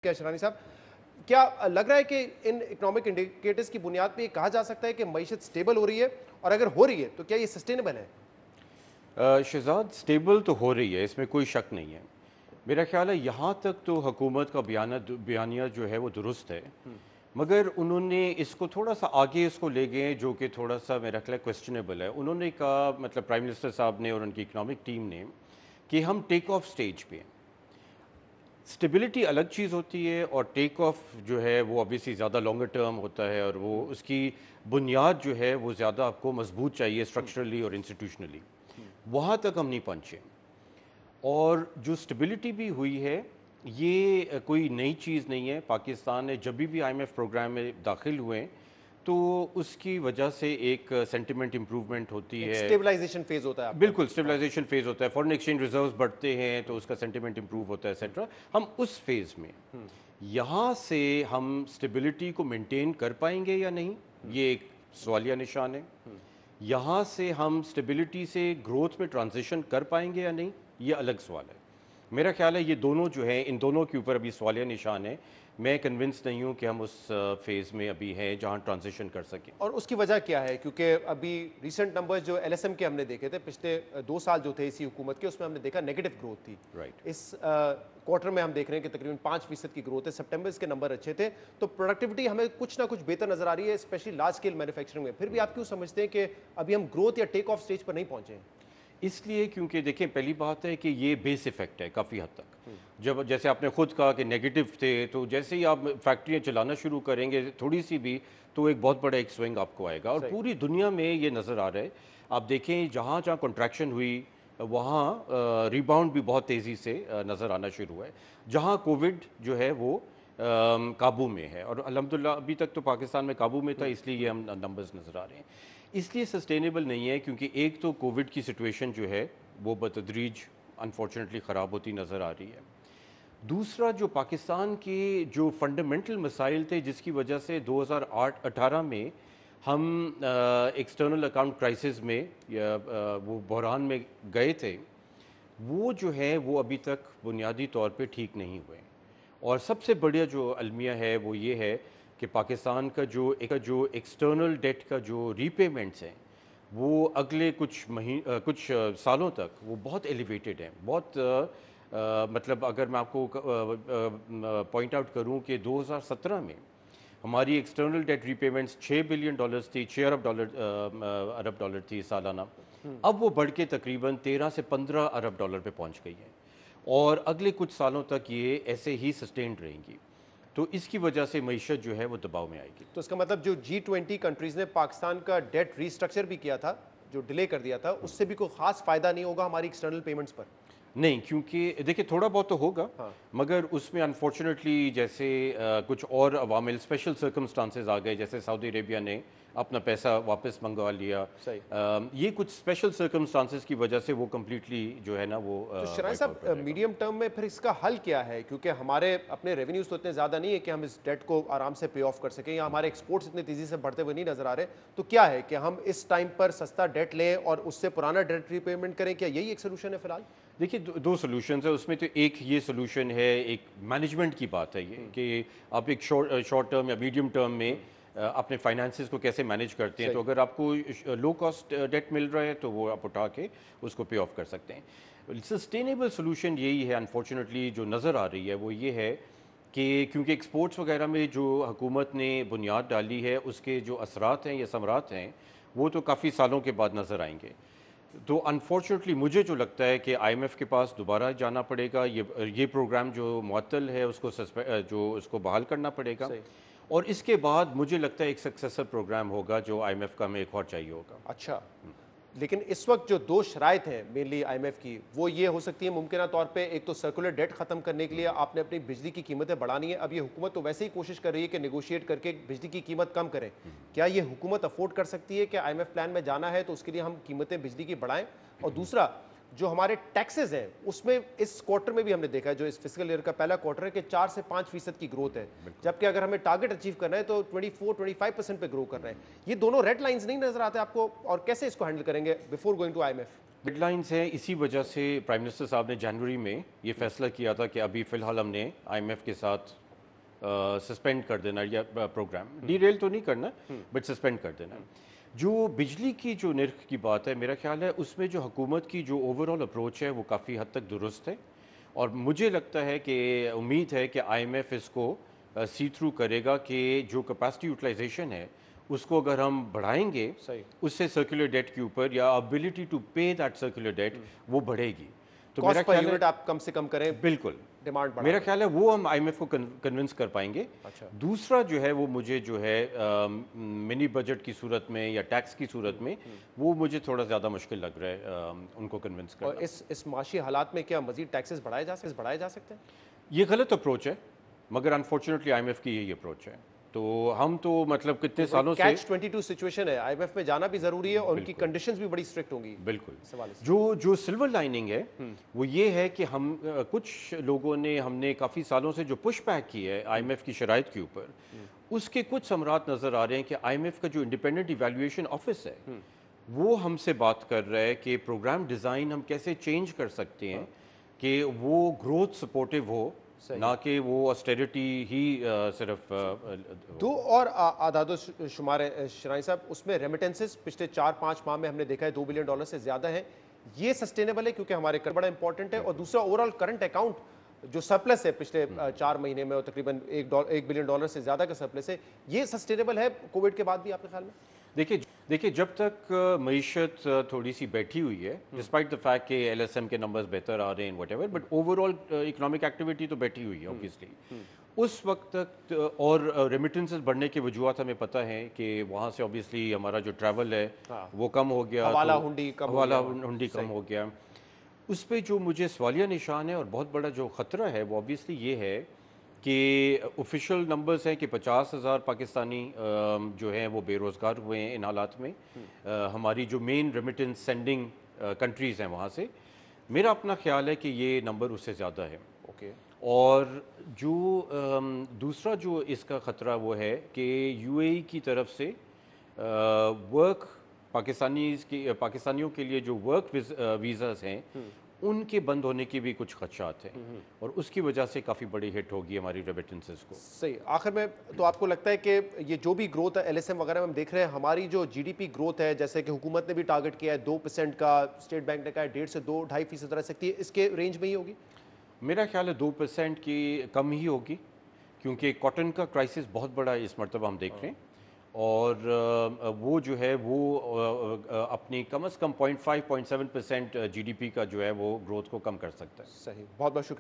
क्या शरानी साहब, क्या लग रहा है कि इन इकोनॉमिक इंडिकेटर्स की बुनियाद पे ये कहा जा सकता है कि मईशत स्टेबल हो रही है, और अगर हो रही है तो क्या ये सस्टेनेबल है? शहजाद स्टेबल तो हो रही है, इसमें कोई शक नहीं है। मेरा ख्याल है यहाँ तक तो हुकूमत का बयानिया जो है वो दुरुस्त है, मगर उन्होंने इसको थोड़ा सा आगे इसको ले गए जो कि थोड़ा सा मेरा ख्याल क्वेश्चनेबल है। उन्होंने कहा, मतलब प्राइम मिनिस्टर साहब ने और उनकी इकनॉमिक टीम ने, कि हम टेक ऑफ स्टेज पे हैं। स्टेबिलिटी अलग चीज़ होती है और टेक ऑफ जो है वो ऑब्वियसली ज़्यादा लॉन्गर टर्म होता है, और वो उसकी बुनियाद जो है वो ज़्यादा आपको मजबूत चाहिए स्ट्रक्चरली और इंस्टीट्यूशनली। वहाँ तक हम नहीं पहुँचे, और जो स्टेबिलिटी भी हुई है ये कोई नई चीज़ नहीं है। पाकिस्तान ने जब भी आईएमएफ प्रोग्राम में दाखिल हुए तो उसकी वजह से एक सेंटिमेंट इम्प्रूवमेंट होती एक है। स्टेबलाइजेशन फेज होता है आपका। बिल्कुल स्टेबलाइजेशन फेज होता है, फॉरेन एक्सचेंज रिजर्व्स बढ़ते हैं तो उसका सेंटिमेंट इंप्रूव होता है एक्सेट्रा। हम उस फेज में, यहाँ से हम स्टेबिलिटी को मेंटेन कर पाएंगे या नहीं, ये एक सवालिया निशान है। यहाँ से हम स्टेबिलिटी से ग्रोथ में ट्रांजिशन कर पाएंगे या नहीं, ये अलग सवाल है। मेरा ख्याल है ये दोनों जो है, इन दोनों के ऊपर अभी सवालिया निशान है। मैं कन्विंस नहीं हूँ कि हम उस फेज़ में अभी हैं जहाँ ट्रांजिशन कर सकें। और उसकी वजह क्या है? क्योंकि अभी रिसेंट नंबर्स जो एलएसएम के हमने देखे थे पिछले 2 साल जो थे इसी हुकूमत के, उसमें हमने देखा नेगेटिव ग्रोथ थी। राइट। इस क्वार्टर में हम देख रहे हैं कि तकरीबन 5% की ग्रोथ है। सितंबर इसके नंबर अच्छे थे, तो प्रोडक्टिविटी हमें कुछ ना कुछ बेहतर नजर आ रही है, स्पेशली लार्ज स्केल मैन्युफैक्चरिंग में। फिर भी आप क्यों समझते हैं कि अभी हम ग्रोथ या टेक ऑफ स्टेज पर नहीं पहुंचे हैं? इसलिए क्योंकि देखें, पहली बात है कि ये बेस इफेक्ट है काफ़ी हद तक। जब जैसे आपने खुद कहा कि नेगेटिव थे, तो जैसे ही आप फैक्ट्रियाँ चलाना शुरू करेंगे थोड़ी सी भी, तो एक बहुत बड़ा एक स्विंग आपको आएगा, और सही। पूरी दुनिया में ये नज़र आ रहा है। आप देखें जहाँ जहाँ कॉन्ट्रैक्शन हुई वहाँ रिबाउंड भी बहुत तेज़ी से नज़र आना शुरू हुआ है। जहाँ कोविड जो है वो काबू में है, और अल्हम्दुलिल्लाह अभी तक तो पाकिस्तान में काबू में था, इसलिए ये हम नंबर्स नज़र आ रहे हैं। इसलिए सस्टेनेबल नहीं है, क्योंकि एक तो कोविड की सिचुएशन जो है वो बतदरीज अनफॉर्चुनेटली ख़राब होती नज़र आ रही है। दूसरा, जो पाकिस्तान के जो फंडामेंटल मसाइल थे जिसकी वजह से 2008-18 में हम एक्सटर्नल अकाउंट क्राइसिस में या वो बहरान में गए थे, वो जो है वो अभी तक बुनियादी तौर पे ठीक नहीं हुए। और सबसे बढ़िया जो अलमिया है वो ये है कि पाकिस्तान का जो एक्सटर्नल डेट का जो रीपेमेंट्स हैं वो अगले कुछ सालों तक वो बहुत एलिवेटेड हैं। बहुत मतलब अगर मैं आपको पॉइंट आउट करूं कि 2017 में हमारी external debt repayments 6 billion dollars थी, 6 अरब डॉलर थी सालाना। अब वो बढ़ के तकरीबन 13 से 15 अरब डॉलर पे पहुंच गई है, और अगले कुछ सालों तक ये ऐसे ही सस्टेन्ड रहेंगी। तो इसकी वजह से मईशत जो है वो दबाव में आएगी। तो इसका मतलब जो G20 कंट्रीज ने पाकिस्तान का डेट रीस्ट्रक्चर भी किया था, जो डिले कर दिया था, उससे भी कोई खास फायदा नहीं होगा हमारी एक्सटर्नल पेमेंट्स पर? नहीं, क्योंकि देखिए थोड़ा बहुत तो होगा, हाँ। मगर उसमें अनफॉर्चुनेटली जैसे कुछ और अवामिल, स्पेशल सर्कमस्टांसेस आ गए, जैसे सऊदी अरेबिया ने अपना पैसा वापस मंगवा लिया। सही। ये कुछ स्पेशल सर्कमस्टांसेस की वजह से वो कम्प्लीटली जो है ना वो तो शराय वाइप आउट हो साहब, जाएगा। मीडियम टर्म में फिर इसका हल क्या है? क्योंकि हमारे अपने रेवेन्यूज तो इतने ज़्यादा नहीं है कि हम इस डेट को आराम से पे ऑफ कर सकें, या हमारे एक्सपोर्ट्स इतनी तेज़ी से बढ़ते हुए नहीं नजर आ रहे। तो क्या है कि हम इस टाइम पर सस्ता डेट लें और उससे पुराना डेट रीपेमेंट करें? क्या यही एक सोल्यूशन है फिलहाल? देखिए, दो सॉल्यूशंस है उसमें। तो एक ये सॉल्यूशन है, एक मैनेजमेंट की बात है ये, कि आप एक शॉर्ट टर्म या मीडियम टर्म में अपने फाइनेंसेस को कैसे मैनेज करते हैं। सही। तो अगर आपको लो कॉस्ट डेट मिल रहा है तो वो आप उठा के उसको पे ऑफ कर सकते हैं। सस्टेनेबल सोल्यूशन यही है अनफॉर्चुनेटली जो नज़र आ रही है, वो ये है कि क्योंकि एक्सपोर्ट्स वगैरह में जो हुकूमत ने बुनियाद डाली है उसके जो असरात हैं या समरात हैं वो तो काफ़ी सालों के बाद नज़र आएंगे। तो अनफॉर्चुनेटली मुझे जो लगता है कि आईएमएफ के पास दोबारा जाना पड़ेगा, ये प्रोग्राम जो मुअत्तल है उसको जो उसको बहाल करना पड़ेगा, सही। और इसके बाद मुझे लगता है एक सक्सेसर प्रोग्राम होगा जो आईएमएफ का हमें एक और चाहिए होगा। अच्छा, लेकिन इस वक्त जो दो शराइत हैं मेनली आईएमएफ की, वो ये हो सकती है मुमकिन तौर पे, एक तो सर्कुलर डेट खत्म करने के लिए आपने अपनी बिजली की कीमतें बढ़ानी है। अब ये हुकूमत तो वैसे ही कोशिश कर रही है कि नेगोशिएट करके बिजली की कीमत कम करें। क्या ये हुकूमत अफोर्ड कर सकती है कि आईएमएफ प्लान में जाना है तो उसके लिए हम कीमतें बिजली की बढ़ाएं? और दूसरा, जो हमारे टैक्सेस हैं उसमें इस क्वार्टर में भी हमने देखा है, जो इस फिस्कल ईयर का पहला क्वार्टर है, कि 4 से 5% की ग्रोथ है, जबकि अगर हमें टारगेट अचीव करना है तो 24-25% पे ग्रो कर रहे हैं। ये दोनों रेड लाइंस नहीं नजर आते आपको? और कैसे इसको हैंडल करेंगे before going to IMF? Deadlines हैं, इसी वजह से प्राइम मिनिस्टर साहब ने जनवरी में ये फैसला किया था कि अभी फ़िलहाल हमने आईएमएफ के साथ सस्पेंड कर देना या प्रोग्राम डीरेल तो नहीं करना बट सस्पेंड कर देना। जो बिजली की जो निर्ख की बात है, मेरा ख्याल है उसमें जो हुकूमत की जो ओवरऑल अप्रोच है वो काफ़ी हद तक दुरुस्त है, और मुझे लगता है कि उम्मीद है कि आईएमएफ इसको सी थ्रू करेगा कि जो कैपेसिटी यूटिलाइजेशन है उसको अगर हम बढ़ाएंगे, सही। उससे सर्कुलर डेट के ऊपर या एबिलिटी टू पे दैट सर्कुलर डेट वो बढ़ेगी। तो मेरा कॉस्ट पर ख्याल है यूनिट आप कम से कम करें, बिल्कुल, डिमांड बढ़ा मेरा दें। ख्याल है वो हम आईएमएफ को कन्विंस कर पाएंगे। अच्छा। दूसरा जो है वो मुझे जो है मिनी बजट की सूरत में या टैक्स की सूरत में वो मुझे थोड़ा ज़्यादा मुश्किल लग रहा है उनको कन्विंस और करना। इस माशी हालात में क्या मजीद टैक्सेस बढ़ाए जा सकते हैं? ये गलत अप्रोच है, मगर अनफॉर्चुनेटली आईएमएफ की यही अप्रोच है। तो हम तो मतलब कितने सालों से कैच 22 सिचुएशन है, आईएमएफ में जाना भी जरूरी है और उनकी बिल्कुल। कंडीशंस भी बड़ी स्ट्रिक्ट होंगी। बिल्कुल, इस हवाले से। जो सिल्वर लाइनिंग है वो ये है कि हम कुछ लोगों ने हमने काफ़ी सालों से जो पुश बैक की है आईएमएफ की शराइत के ऊपर, उसके कुछ समरात नज़र आ रहे हैं कि आईएमएफ का जो इंडिपेंडेंट इवैल्यूएशन ऑफिस है वो हमसे बात कर रहा है कि प्रोग्राम डिज़ाइन हम कैसे चेंज कर सकते हैं कि वो ग्रोथ सपोर्टिव हो, ना कि वो ऑस्टेरिटी ही सिर्फ दो और आदादो शुमार है शराई साहब, उसमें रेमिटेंसेस पिछले 4-5 माह में हमने देखा है $2 बिलियन से ज्यादा है। ये सस्टेनेबल है क्योंकि हमारे कर बड़ा इंपॉर्टेंट है, और दूसरा ओवरऑल करंट अकाउंट जो सरप्लस है पिछले 4 महीने में, और तकरीबन $1 बिलियन से ज्यादा का सरप्लस है, ये सस्टेनेबल है कोविड के बाद भी आपके ख्याल में? देखिए जब तक मईशत थोड़ी सी बैठी हुई है, डिस्पाइट द फैक्ट कि एलएसएम के नंबर्स बेहतर आ रहे हैं whatever, but overall economic activity तो बैठी हुई है ऑब्वियसली। उस वक्त तक और रेमिटेंसेस बढ़ने की वजूहत हमें पता है कि वहाँ से ऑब्वियसली हमारा जो ट्रैवल है वो कम हो गया, हवाला तो हुंडी कम हो हवाला गया। हुंडी कम हो गया। उस पे जो मुझे सवालिया निशान है और बहुत बड़ा जो ख़तरा है वो ऑब्वियसली ये है कि ऑफिशियल नंबर्स हैं कि 50,000 पाकिस्तानी जो हैं वो बेरोज़गार हुए हैं इन हालात में। हमारी जो मेन रेमिटेंस सेंडिंग कंट्रीज़ हैं वहाँ से, मेरा अपना ख्याल है कि ये नंबर उससे ज़्यादा है। ओके। और जो दूसरा जो इसका ख़तरा वो है कि यूएई की तरफ से वर्क पाकिस्तानियों के लिए जो वर्क वीज़ास हैं उनके बंद होने की भी कुछ खदशात हैं, और उसकी वजह से काफ़ी बड़ी हिट होगी हमारी रेमिटेंसेस को। सही। आखिर में तो आपको लगता है कि ये जो भी ग्रोथ है एलएसएम वगैरह में हम देख रहे हैं, हमारी जो जीडीपी ग्रोथ है, जैसे कि हुकूमत ने भी टारगेट किया है 2% का, स्टेट बैंक ने कहा है 1.5 से 2-2.5% रह सकती है, इसके रेंज में ही होगी? मेरा ख्याल है 2% की कम ही होगी, क्योंकि कॉटन का क्राइसिस बहुत बड़ा इस मरतबा हम देख रहे हैं, और वो जो है वो अपनी कम से कम 0.5-0.7% जीडीपी का जो है वो ग्रोथ को कम कर सकता है। सही। बहुत बहुत शुक्रिया।